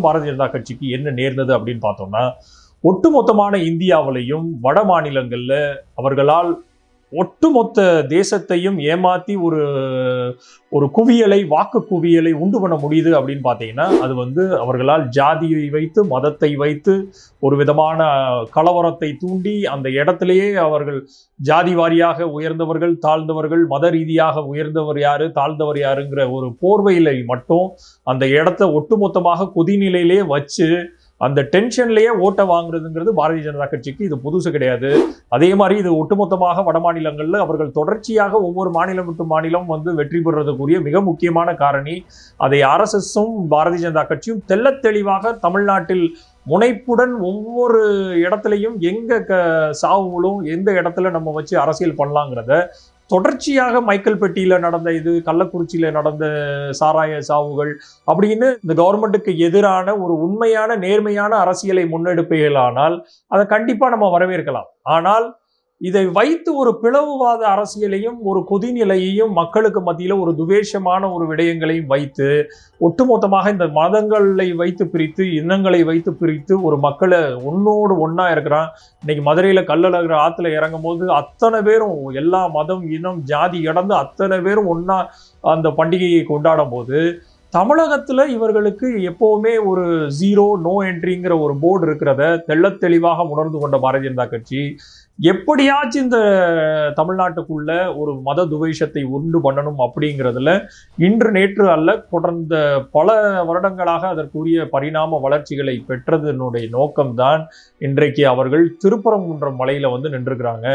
பாரதிய ஜனதா கட்சிக்கு என்ன நேர்ந்தது அப்படின்னு பார்த்தோம்னா, ஒட்டுமொத்தமான இந்தியாவிலையும் வட மாநிலங்கள்ல அவர்களால் ஒட்டுமொத்த தேசத்தையும் ஏமாத்தி ஒரு ஒரு குவியலை வாக்கு குவியலை உண்டு பண்ண முடியுது அப்படின்னு பார்த்தீங்கன்னா, அது அவர்களால் ஜாதியை வைத்து மதத்தை வைத்து ஒரு விதமான கலவரத்தை தூண்டி அந்த இடத்திலேயே அவர்கள் ஜாதி வாரியாக உயர்ந்தவர்கள் தாழ்ந்தவர்கள், மத ரீதியாக உயர்ந்தவர் யாரு தாழ்ந்தவர் யாருங்கிற ஒரு போர்வையில மட்டும் அந்த இடத்த ஒட்டுமொத்தமாக கொதிநிலையிலே வச்சு அந்த டென்ஷன்லயே ஓட்டை வாங்குறதுங்கிறது பாரதிய ஜனதா கட்சிக்கு இது புதுசு கிடையாது. அதே மாதிரி இது ஒட்டுமொத்தமாக வட மாநிலங்கள்ல அவர்கள் தொடர்ச்சியாக ஒவ்வொரு மாநிலம் விட்டு மாநிலம் வெற்றி பெறுறதுக்குரிய மிக முக்கியமான காரணி. அதை ஆர்எஸ்எஸும் பாரதிய ஜனதா கட்சியும் தெள்ளத் தெளிவாக தமிழ்நாட்டில் முனைப்புடன் ஒவ்வொரு இடத்துலையும் எங்க சாவுகளும் எந்த இடத்துல நம்ம வச்சு அரசியல் பண்ணலாங்கிறத தொடர்ச்சியாக மைக்கேல் பெட்டியில நடந்த இது, கள்ளக்குறிச்சியில நடந்த சாராய சாவுகள் அப்படின்னு இந்த கவர்மெண்ட்டுக்கு எதிரான ஒரு உண்மையான நேர்மையான அரசியலை முன்னெடுப்பீர்களானால் அதை கண்டிப்பா நம்ம வரவேற்கலாம். ஆனால் இதை வைத்து ஒரு பிளவுவாத அரசியலையும் ஒரு கொதிநிலையையும் மக்களுக்கு மத்தியில ஒரு துவேஷமான ஒரு விடயங்களையும் வைத்து ஒட்டுமொத்தமாக இந்த மதங்களை வைத்து பிரித்து இனங்களை வைத்து பிரித்து ஒரு மக்களை ஒன்னோடு ஒன்னா இருக்கிறான். இன்னைக்கு மதுரையில கள்ளழகர் ஆத்துல இறங்கும் போது அத்தனை பேரும் எல்லா மதம் இனம் ஜாதி கடந்து அத்தனை பேரும் ஒன்னா அந்த பண்டிகையை கொண்டாடும் போது தமிழகத்துல இவர்களுக்கு எப்பவுமே ஒரு ஜீரோ நோ என்ட்ரிங்கிற ஒரு போர்டு இருக்கிறத தெள்ளத் தெளிவாக உணர்ந்து கொண்ட பாரதிய ஜனதா கட்சி எப்படியாச்சும் இந்த தமிழ்நாட்டுக்குள்ள ஒரு மத துவேஷத்தை உண்டு பண்ணணும் அப்படிங்கிறதுல இன்று நேற்று அல்ல தொடர்ந்த பல வருடங்களாக அதற்குரிய பரிணாம வளர்ச்சிகளை பெற்றதனுடைய நோக்கம்தான் இன்றைக்கு அவர்கள் திருப்பரங்குன்றம் மலையில நின்றுக்கிறாங்க.